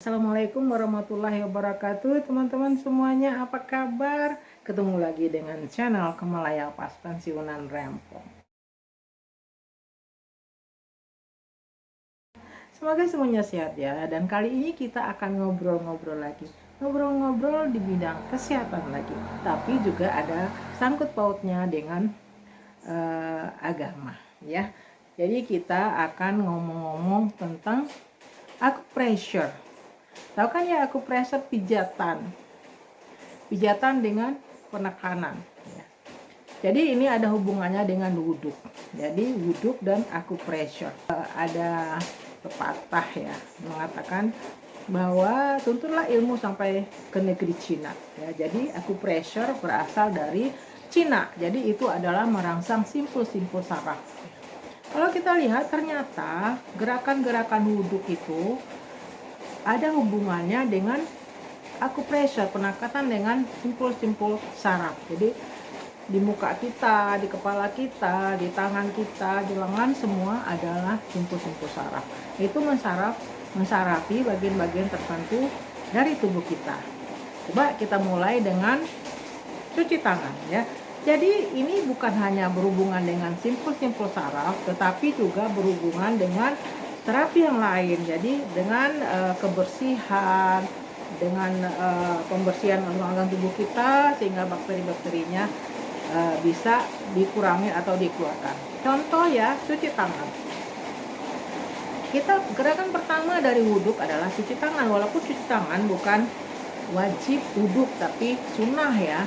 Assalamualaikum warahmatullahi wabarakatuh. Teman-teman semuanya, apa kabar? Ketemu lagi dengan channel Kemalaya Pas Pensiunan Rempong. Semoga semuanya sehat ya. Dan kali ini kita akan ngobrol-ngobrol lagi. Ngobrol-ngobrol di bidang kesehatan lagi. Tapi juga ada sangkut pautnya dengan agama ya. Jadi kita akan ngomong-ngomong tentang acupressure. Tahu kan ya, acupressure pijatan dengan penekanan ya. Jadi ini ada hubungannya dengan wudhu. Jadi wudhu dan acupressure. Ada pepatah ya mengatakan bahwa tuntunlah ilmu sampai ke negeri Cina ya. Jadi acupressure berasal dari Cina. Jadi itu adalah merangsang simpul-simpul saraf. Kalau kita lihat ternyata gerakan-gerakan wudhu itu ada hubungannya dengan acupressure, penekatan dengan simpul-simpul saraf. Jadi di muka kita, di kepala kita, di tangan kita, di lengan, semua adalah simpul-simpul saraf. Itu mensarafi bagian-bagian tertentu dari tubuh kita. Coba kita mulai dengan cuci tangan ya. Jadi ini bukan hanya berhubungan dengan simpul-simpul saraf, tetapi juga berhubungan dengan terapi yang lain. Jadi dengan kebersihan, dengan pembersihan organ tubuh kita sehingga bakteri-bakterinya bisa dikurangi atau dikeluarkan. Contoh ya, cuci tangan. Kita gerakan pertama dari wudhu adalah cuci tangan. Walaupun cuci tangan bukan wajib wudhu tapi sunnah ya.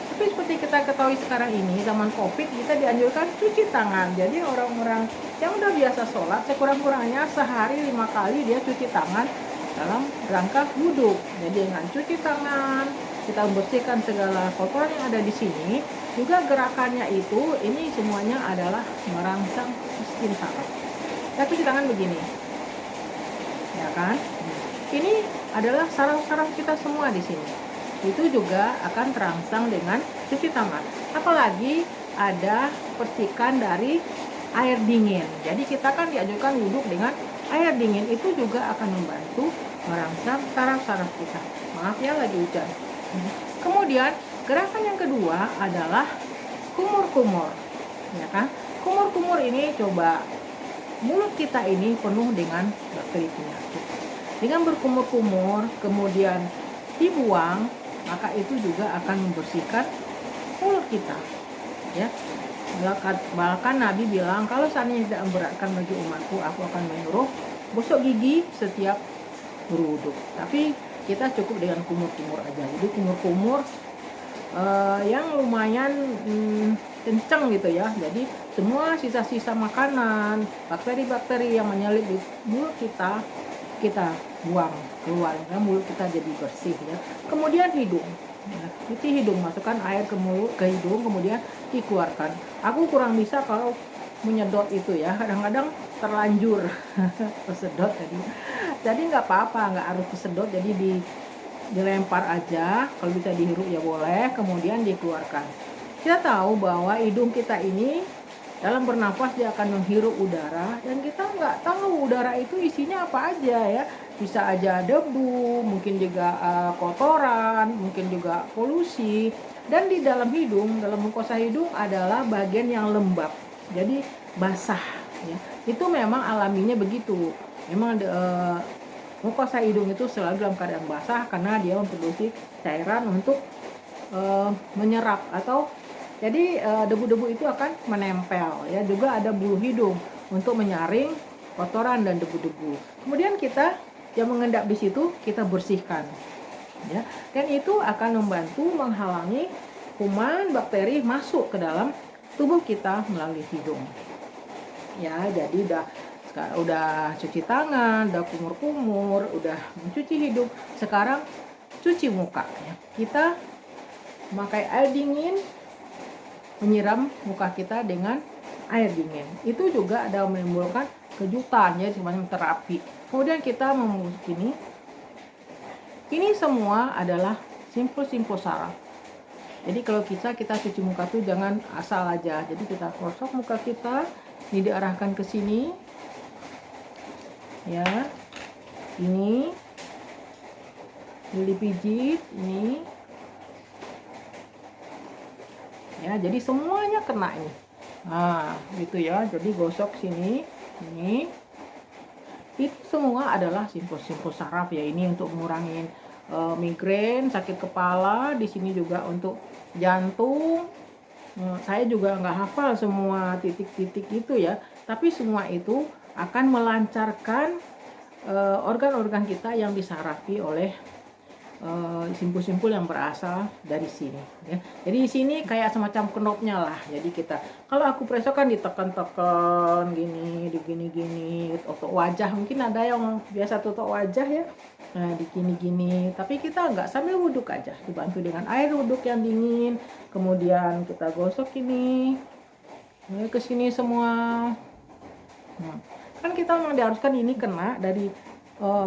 Tapi seperti kita ketahui sekarang ini zaman COVID, kita dianjurkan cuci tangan. Jadi orang-orang yang udah biasa sholat sekurang-kurangnya sehari 5 kali dia cuci tangan dalam rangka wudhu. Jadi dengan cuci tangan kita membersihkan segala kotoran yang ada di sini. Juga gerakannya itu ini semuanya adalah merangsang sistem saraf. Kita cuci tangan begini, ya kan? Ini adalah saraf-saraf kita semua di sini. Itu juga akan terangsang dengan cuci tangan. Apalagi ada percikan dari air dingin. Jadi kita kan dianjurkan wudhu dengan air dingin, itu juga akan membantu merangsang saraf-saraf kita. Maaf ya, lagi hujan. Kemudian gerakan yang kedua adalah kumur-kumur, ya kan? Kumur-kumur ini coba mulut kita ini penuh dengan bakteri penyakit. Dengan berkumur-kumur kemudian dibuang, maka itu juga akan membersihkan mulut kita ya. Bahkan Nabi bilang, kalau seandainya tidak memberatkan bagi umatku, aku akan menyuruh gosok gigi setiap berwudhu. Tapi kita cukup dengan kumur-kumur aja. Jadi kumur-kumur yang lumayan kencang gitu ya. Jadi semua sisa-sisa makanan, bakteri-bakteri yang menyelip di mulut kita buang keluar ya, mulut kita jadi bersih ya. Kemudian hidung ya, cuci hidung, masukkan air ke mulut, ke hidung, kemudian dikeluarkan. Aku kurang bisa kalau menyedot itu ya, kadang-kadang terlanjur kesedot, jadi nggak apa-apa, nggak harus kesedot, jadi dilempar aja. Kalau bisa dihirup ya boleh, kemudian dikeluarkan. Kita tahu bahwa hidung kita ini dalam bernafas dia akan menghirup udara, dan kita nggak tahu udara itu isinya apa aja ya. Bisa aja debu, mungkin juga kotoran, mungkin juga polusi. Dan di dalam hidung, dalam mukosa hidung adalah bagian yang lembab, jadi basah ya. Itu memang alaminya begitu. Memang mukosa hidung itu selalu dalam keadaan basah karena dia memproduksi cairan untuk menyerap, atau jadi debu-debu itu akan menempel ya. Juga ada bulu hidung untuk menyaring kotoran dan debu-debu. Kemudian kita yang mengendap di situ kita bersihkan ya, dan itu akan membantu menghalangi kuman bakteri masuk ke dalam tubuh kita melalui hidung ya. Jadi udah cuci tangan, udah kumur-kumur, udah mencuci hidung, sekarang cuci muka ya. Kita memakai air dingin, menyiram muka kita dengan air dingin. Itu juga ada menimbulkan kejutan ya, semacam terapi. Kemudian kita memusuk ini semua adalah simpul-simpul saraf. Jadi kalau kita cuci muka tuh jangan asal aja. Jadi kita gosok muka kita, ini diarahkan ke sini ya, ini dipijit ini ya, jadi semuanya kena ini. Nah gitu ya, jadi gosok sini ini. Itu semua adalah simpul-simpul saraf ya, ini untuk mengurangi migrain, sakit kepala. Di sini juga untuk jantung. Saya juga nggak hafal semua titik-titik itu ya, tapi semua itu akan melancarkan organ-organ kita yang disarafi oleh simpul-simpul yang berasal dari sini ya. Jadi di sini kayak semacam knopnya lah. Jadi kita kalau aku preso kan ditekan-tekan gini, digini-gini, tutuk wajah. Mungkin ada yang biasa tutuk wajah ya. Nah, di gini-gini. Tapi kita nggak, sambil wuduk aja, dibantu dengan air wuduk yang dingin. Kemudian kita gosok ini, ke sini semua. Kan kita memang diharuskan ini kena dari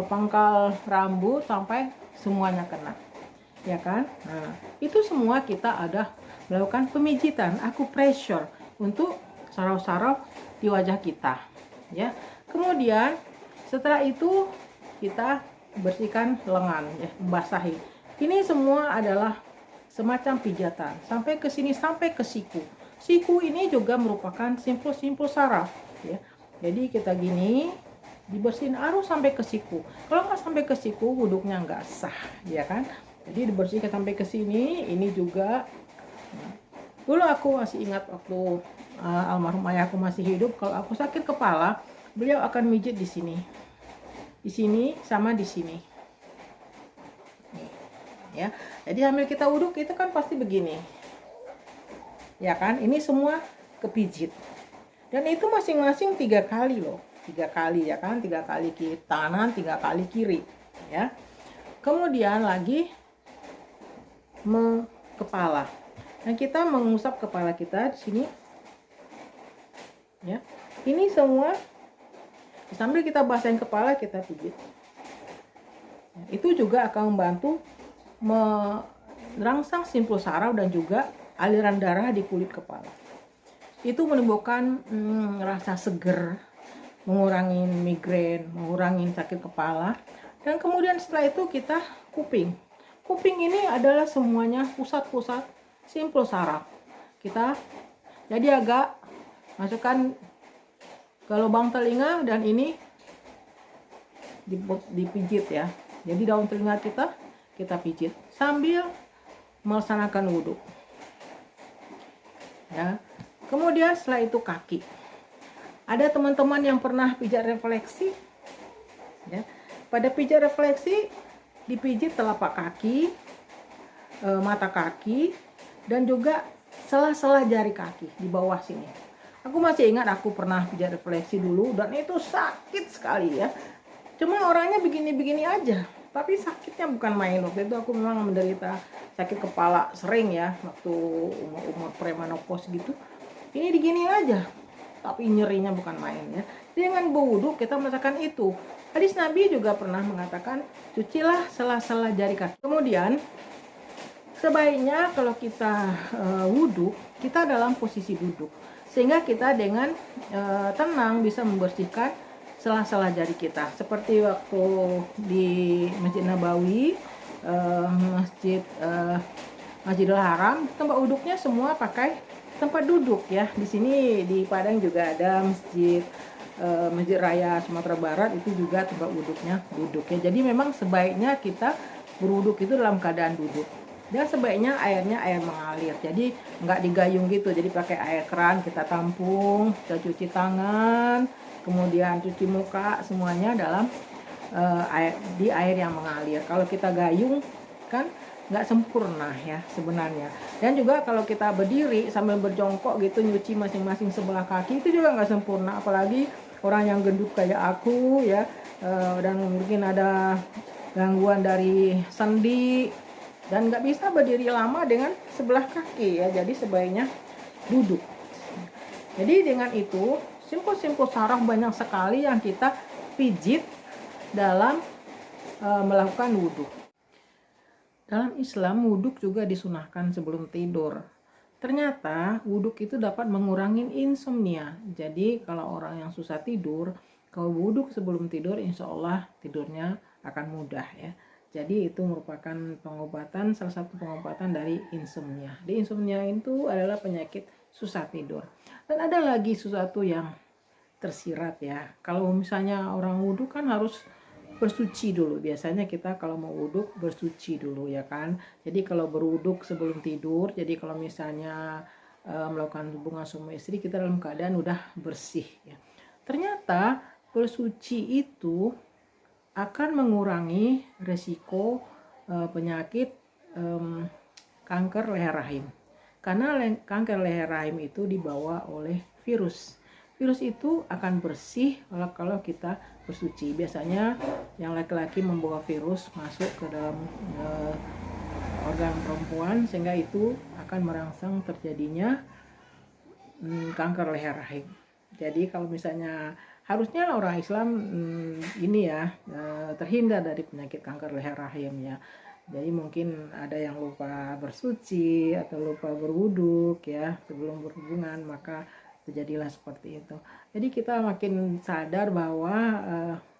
pangkal rambut sampai semuanya kena, ya kan? Nah, itu semua kita ada melakukan pemijitan, acupressure untuk saraf-saraf di wajah kita, ya. Kemudian setelah itu kita bersihkan lengan, ya, membasahi. Ini semua adalah semacam pijatan sampai ke sini, sampai ke siku. Siku ini juga merupakan simpul-simpul saraf, ya. Jadi kita gini, dibersihin arus sampai ke siku. Kalau nggak sampai ke siku, wuduknya nggak sah, ya kan? Jadi dibersihkan sampai ke sini. Ini juga dulu aku masih ingat waktu almarhum ayahku masih hidup, kalau aku sakit kepala, beliau akan mijit di sini sama di sini. Nih, ya. Jadi sambil kita wuduk itu kan pasti begini, ya kan? Ini semua kepijit. Dan itu masing-masing 3 kali loh. 3 kali ya kan, 3 kali kiri kanan, 3 kali kiri ya. Kemudian lagi kepala. Nah, kita mengusap kepala kita di sini ya. Ini semua sambil kita basahin kepala, kita pijit. Itu juga akan membantu merangsang simpul saraf dan juga aliran darah di kulit kepala. Itu menimbulkan rasa seger, mengurangi migrain, mengurangi sakit kepala. Dan kemudian setelah itu kita kuping. Kuping ini adalah semuanya pusat-pusat simpul saraf. Kita jadi agak masukkan ke lubang telinga dan ini dipijit ya. Jadi daun telinga kita pijit sambil melaksanakan wudhu. Ya. Kemudian setelah itu kaki. Ada teman-teman yang pernah pijat refleksi ya. Pada pijat refleksi dipijit telapak kaki, mata kaki, dan juga sela-sela jari kaki di bawah sini. Aku masih ingat aku pernah pijat refleksi dulu dan itu sakit sekali ya. Cuma orangnya begini-begini aja, tapi sakitnya bukan main. Waktu itu aku memang menderita sakit kepala sering ya, waktu umur premenopause gitu. Ini digini aja, tapi nyerinya bukan main ya. Dengan berwudu kita merasakan itu. Hadis Nabi juga pernah mengatakan, cucilah sela-sela jari kaki. Kemudian sebaiknya kalau kita wudu, kita dalam posisi duduk, sehingga kita dengan tenang bisa membersihkan sela-sela jari kita. Seperti waktu di Masjid Nabawi, Masjidil Haram, tempat duduknya semua pakai tempat duduk ya. Di sini di Padang juga ada Masjid Raya Sumatera Barat, itu juga tempat duduknya duduk ya. Jadi memang sebaiknya kita berwuduk itu dalam keadaan duduk. Dan sebaiknya airnya air mengalir. Jadi nggak digayung gitu. Jadi pakai air keran, kita tampung, kita cuci tangan, kemudian cuci muka, semuanya dalam di air yang mengalir. Kalau kita gayung kan nggak sempurna ya sebenarnya. Dan juga kalau kita berdiri sambil berjongkok gitu nyuci masing-masing sebelah kaki, itu juga nggak sempurna. Apalagi orang yang gendut kayak aku ya, dan mungkin ada gangguan dari sendi dan nggak bisa berdiri lama dengan sebelah kaki ya. Jadi sebaiknya duduk. Jadi dengan itu simpul-simpul saraf banyak sekali yang kita pijit dalam melakukan wudhu. Dalam Islam, wuduk juga disunahkan sebelum tidur. Ternyata wuduk itu dapat mengurangi insomnia. Jadi kalau orang yang susah tidur, kalau wuduk sebelum tidur, insya Allah tidurnya akan mudah ya. Jadi itu merupakan pengobatan, salah satu pengobatan dari insomnia. Di insomnia itu adalah penyakit susah tidur. Dan ada lagi sesuatu yang tersirat ya. Kalau misalnya orang wudhu kan harus bersuci dulu. Biasanya kita kalau mau wudhu bersuci dulu ya kan. Jadi kalau berwudhu sebelum tidur, jadi kalau misalnya melakukan hubungan suami istri, kita dalam keadaan udah bersih ya. Ternyata bersuci itu akan mengurangi resiko penyakit kanker leher rahim. Karena kanker leher rahim itu dibawa oleh virus. Virus itu akan bersih kalau kita bersuci. Biasanya yang laki-laki membawa virus masuk ke dalam organ perempuan, sehingga itu akan merangsang terjadinya kanker leher rahim. Jadi kalau misalnya harusnya orang Islam ini ya terhindar dari penyakit kanker leher rahim ya. Jadi mungkin ada yang lupa bersuci atau lupa berwuduk ya sebelum berhubungan, maka terjadilah seperti itu. Jadi kita makin sadar bahwa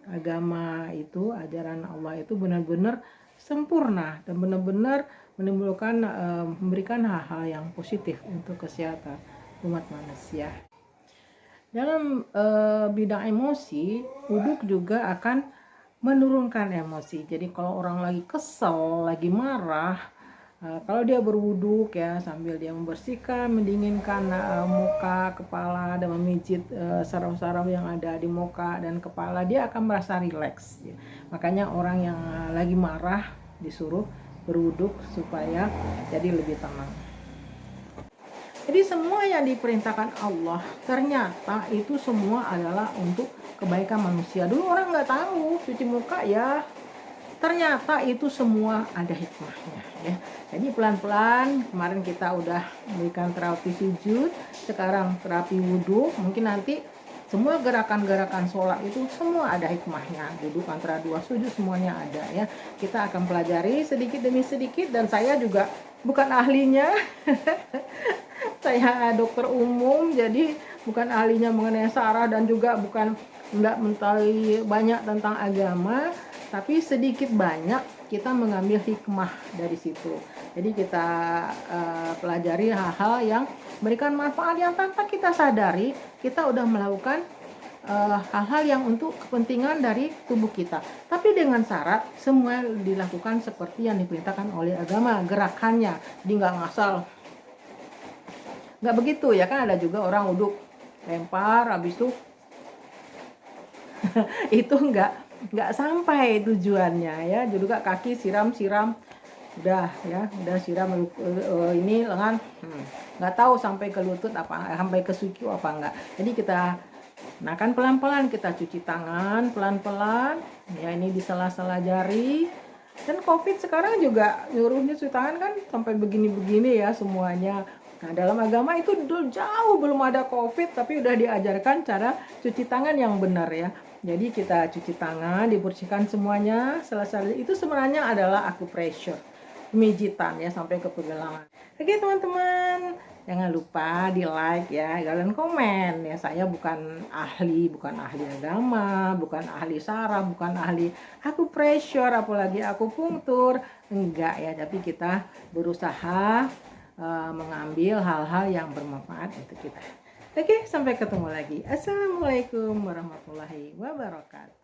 agama itu, ajaran Allah itu benar-benar sempurna dan benar-benar menimbulkan memberikan hal-hal yang positif untuk kesehatan umat manusia. Dalam bidang emosi, wudhu juga akan menurunkan emosi. Jadi kalau orang lagi kesel, lagi marah, kalau dia berwudhu ya sambil dia membersihkan, mendinginkan muka, kepala, dan memijit saraf-saraf yang ada di muka dan kepala, dia akan merasa rileks. Ya. Makanya orang yang lagi marah disuruh berwudhu supaya jadi lebih tenang. Jadi semua yang diperintahkan Allah ternyata itu semua adalah untuk kebaikan manusia. Dulu orang nggak tahu cuci muka ya, ternyata itu semua ada hikmahnya ya. Jadi pelan-pelan kemarin kita udah memberikan terapi sujud, sekarang terapi wudhu. Mungkin nanti semua gerakan-gerakan sholat itu semua ada hikmahnya. Duduk antara dua sujud semuanya ada ya. Kita akan pelajari sedikit demi sedikit, dan saya juga bukan ahlinya. Saya dokter umum, jadi bukan ahlinya mengenai saraf dan juga bukan nggak mengetahui banyak tentang agama, tapi sedikit banyak kita mengambil hikmah dari situ. Jadi kita pelajari hal-hal yang memberikan manfaat yang tanpa kita sadari kita udah melakukan hal-hal yang untuk kepentingan dari tubuh kita. Tapi dengan syarat semua dilakukan seperti yang diperintahkan oleh agama, gerakannya, jadi nggak ngasal. Nggak begitu ya kan, ada juga orang wudhu lempar habis itu itu nggak sampai tujuannya ya. Juga kaki siram udah ya, udah siram ini lengan nggak tahu sampai ke lutut apa, sampai ke siku apa enggak. Jadi kita kan pelan-pelan kita cuci tangan pelan-pelan ya, ini di sela-sela jari. Dan COVID sekarang juga nyuruhnya cuci tangan kan sampai begini-begini ya semuanya. Nah, dalam agama itu jauh belum ada COVID, tapi udah diajarkan cara cuci tangan yang benar ya. Jadi kita cuci tangan, dibersihkan semuanya. Selesai itu sebenarnya adalah acupressure, pemijitan ya sampai ke pergelangan. Oke teman-teman, jangan lupa di like ya, dan komen ya. Saya bukan ahli agama, bukan ahli saraf, bukan ahli acupressure, apalagi akupunktur, enggak ya. Tapi kita berusaha mengambil hal-hal yang bermanfaat untuk kita. Oke, sampai ketemu lagi. Assalamualaikum warahmatullahi wabarakatuh.